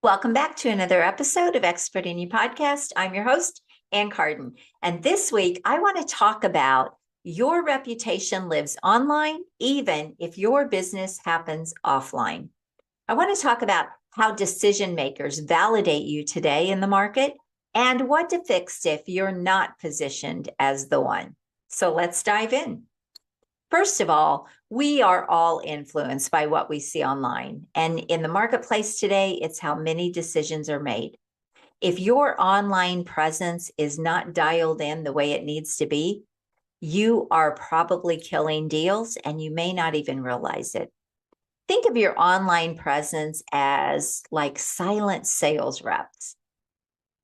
Welcome back to another episode of Expert in You podcast. I'm your host, Ann Carden. And this week, I want to talk about your reputation lives online, even if your business happens offline. I want to talk about how decision makers validate you today in the market and what to fix if you're not positioned as the one. So let's dive in. First of all, we are all influenced by what we see online. And in the marketplace today, it's how many decisions are made. If your online presence is not dialed in the way it needs to be, you are probably killing deals and you may not even realize it. Think of your online presence as like silent sales reps.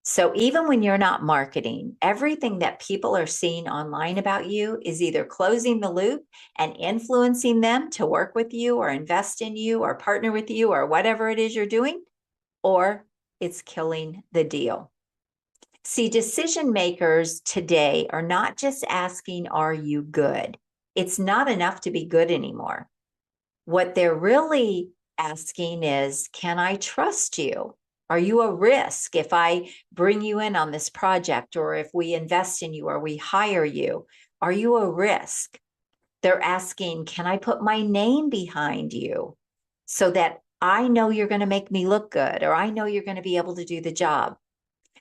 So even when you're not marketing, everything that people are seeing online about you is either closing the loop and influencing them to work with you or invest in you or partner with you or whatever it is you're doing, or it's killing the deal. See, decision makers today are not just asking, are you good? It's not enough to be good anymore. What they're really asking is, can I trust you? Are you a risk if I bring you in on this project, or if we invest in you or we hire you? Are you a risk? They're asking, can I put my name behind you so that I know you're going to make me look good, or I know you're going to be able to do the job?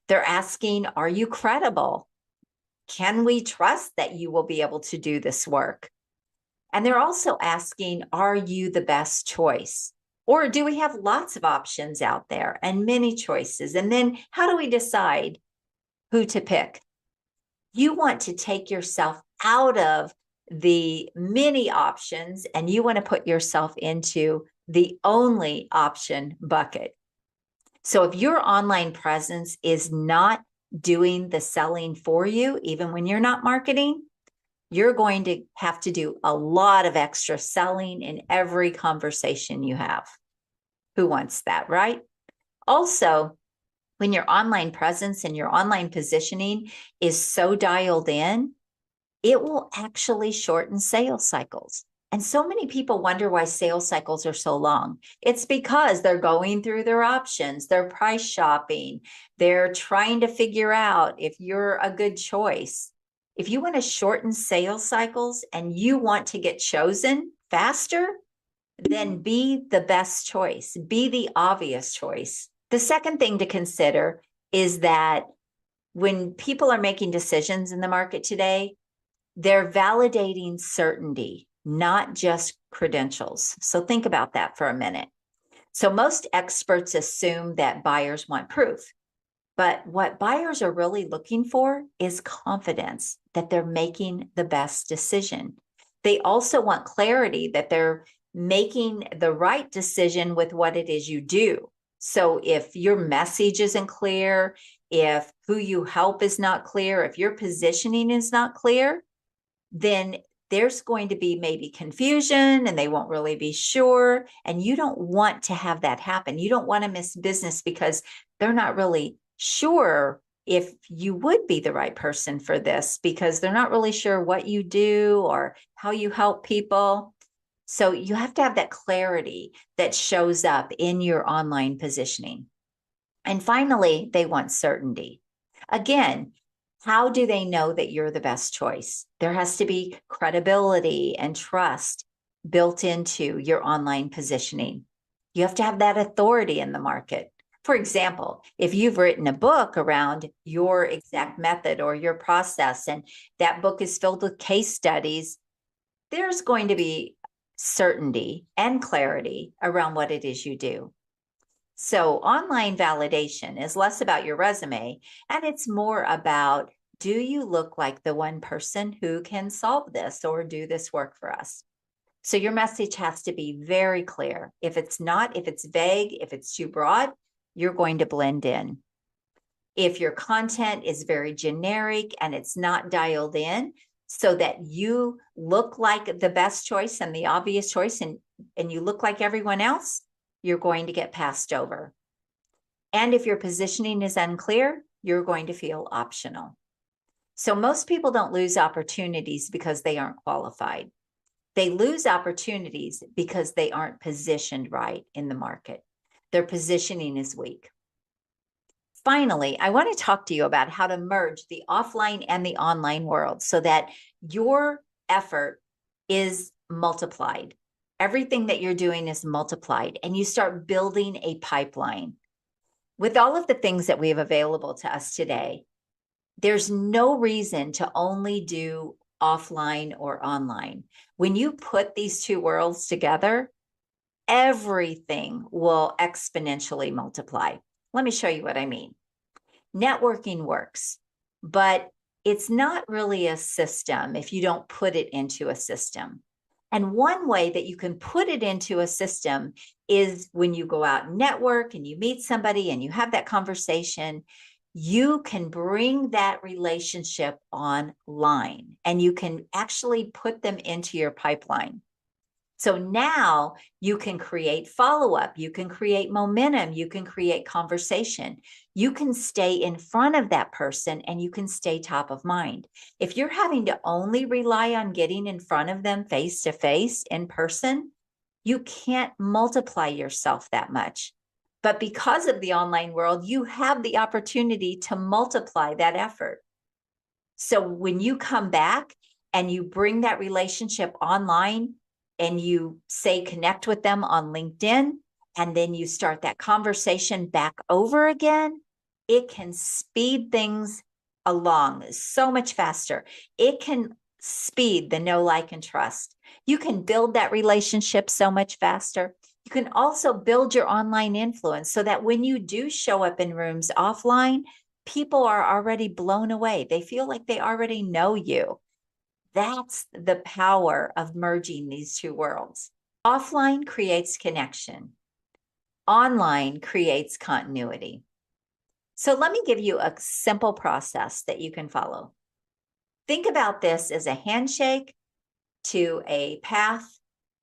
They're asking, are you credible? Can we trust that you will be able to do this work? And they're also asking, are you the best choice? Or do we have lots of options out there and many choices? And then how do we decide who to pick? You want to take yourself out of the many options and you want to put yourself into the only option bucket. So if your online presence is not doing the selling for you, even when you're not marketing, you're going to have to do a lot of extra selling in every conversation you have. Who wants that, right? Also, when your online presence and your online positioning is so dialed in, it will actually shorten sales cycles. And so many people wonder why sales cycles are so long. It's because they're going through their options, they're price shopping, they're trying to figure out if you're a good choice. If you want to shorten sales cycles and you want to get chosen faster, then be the best choice, be the obvious choice. The second thing to consider is that when people are making decisions in the market today, they're validating certainty, not just credentials. So think about that for a minute. So most experts assume that buyers want proof. But what buyers are really looking for is confidence that they're making the best decision. They also want clarity that they're making the right decision with what it is you do. So if your message isn't clear, if who you help is not clear, if your positioning is not clear, then there's going to be maybe confusion and they won't really be sure. And you don't want to have that happen. You don't want to miss business because they're not really sure if you would be the right person for this because they're not really sure what you do or how you help people. So you have to have that clarity that shows up in your online positioning. And finally, they want certainty. Again, how do they know that you're the best choice? There has to be credibility and trust built into your online positioning. You have to have that authority in the market. For example, if you've written a book around your exact method or your process, and that book is filled with case studies, there's going to be certainty and clarity around what it is you do. So online validation is less about your resume and it's more about, do you look like the one person who can solve this or do this work for us? So your message has to be very clear. If it's not, if it's vague, if it's too broad, you're going to blend in. If your content is very generic and it's not dialed in so that you look like the best choice and the obvious choice and you look like everyone else, you're going to get passed over. And if your positioning is unclear, you're going to feel optional. So most people don't lose opportunities because they aren't qualified. They lose opportunities because they aren't positioned right in the market. Their positioning is weak. Finally, I want to talk to you about how to merge the offline and the online world so that your effort is multiplied. Everything that you're doing is multiplied, and you start building a pipeline. With all of the things that we have available to us today, there's no reason to only do offline or online. When you put these two worlds together, everything will exponentially multiply. Let me show you what I mean. Networking works, but it's not really a system if you don't put it into a system. And one way that you can put it into a system is when you go out and network and you meet somebody and you have that conversation, you can bring that relationship online and you can actually put them into your pipeline. So now you can create follow-up, you can create momentum, you can create conversation. You can stay in front of that person and you can stay top of mind. If you're having to only rely on getting in front of them face to face in person, you can't multiply yourself that much. But because of the online world, you have the opportunity to multiply that effort. So when you come back and you bring that relationship online, and you say connect with them on LinkedIn, and then you start that conversation back over again, it can speed things along so much faster. It can speed the know, like, and trust. You can build that relationship so much faster. You can also build your online influence so that when you do show up in rooms offline, people are already blown away. They feel like they already know you. That's the power of merging these two worlds. Offline creates connection. Online creates continuity. So let me give you a simple process that you can follow. Think about this as a handshake to a path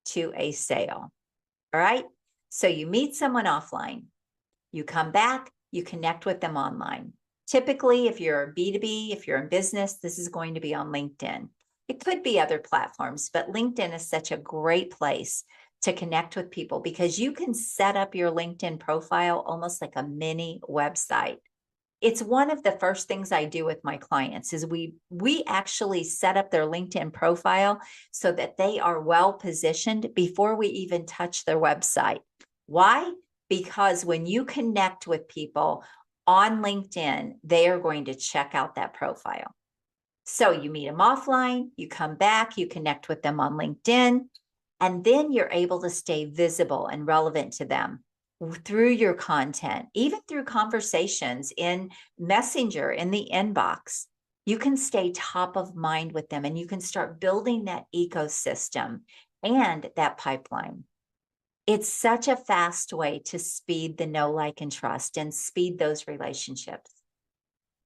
to a sale. All right? So you meet someone offline. You come back, you connect with them online. Typically, if you're B2B, if you're in business, this is going to be on LinkedIn. It could be other platforms, but LinkedIn is such a great place to connect with people because you can set up your LinkedIn profile almost like a mini website. It's one of the first things I do with my clients is we actually set up their LinkedIn profile so that they are well positioned before we even touch their website. Why? Because when you connect with people on LinkedIn, they are going to check out that profile. So you meet them offline, you come back, you connect with them on LinkedIn, and then you're able to stay visible and relevant to them through your content, even through conversations in Messenger, in the inbox. You can stay top of mind with them and you can start building that ecosystem and that pipeline. It's such a fast way to speed the know, like, and trust and speed those relationships.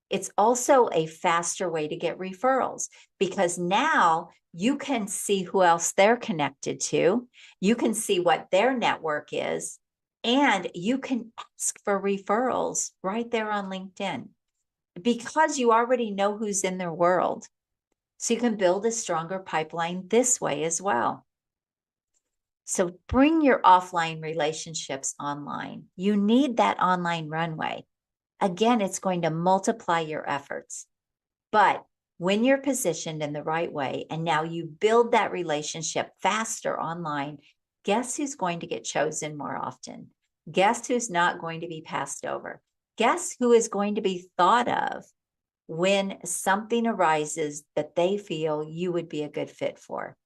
It's also a faster way to get referrals because now you can see who else they're connected to. You can see what their network is, and you can ask for referrals right there on LinkedIn because you already know who's in their world. So you can build a stronger pipeline this way as well. So bring your offline relationships online. You need that online runway. Again, it's going to multiply your efforts. But when you're positioned in the right way, and now you build that relationship faster online, guess who's going to get chosen more often? Guess who's not going to be passed over? Guess who is going to be thought of when something arises that they feel you would be a good fit for,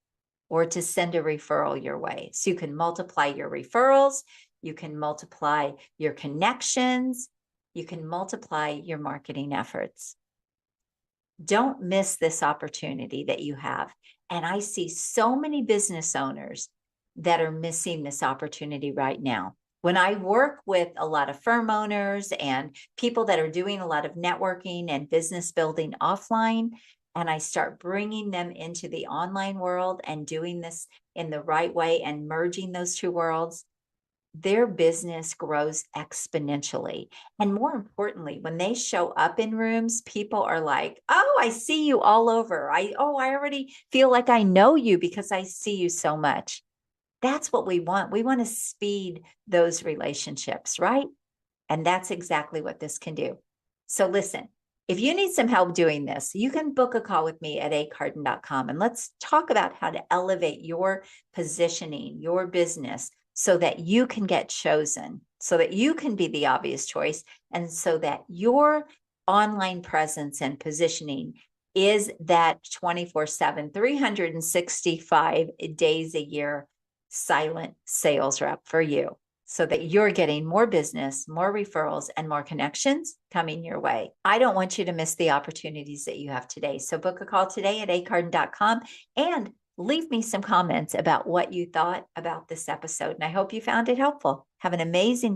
or to send a referral your way? So you can multiply your referrals, you can multiply your connections, you can multiply your marketing efforts. Don't miss this opportunity that you have. And I see so many business owners that are missing this opportunity right now. When I work with a lot of firm owners and people that are doing a lot of networking and business building offline, and I start bringing them into the online world and doing this in the right way and merging those two worlds, their business grows exponentially. And more importantly, when they show up in rooms, people are like, oh, I see you all over. I already feel like I know you because I see you so much. That's what we want. We want to speed those relationships, right? And that's exactly what this can do. So listen, if you need some help doing this, you can book a call with me at acarden.com and let's talk about how to elevate your positioning, your business, so that you can get chosen, so that you can be the obvious choice, and so that your online presence and positioning is that 24/7, 365 days a year silent sales rep for you, so that you're getting more business, more referrals, and more connections coming your way. I don't want you to miss the opportunities that you have today. So book a call today at acarden.com and leave me some comments about what you thought about this episode. And I hope you found it helpful. Have an amazing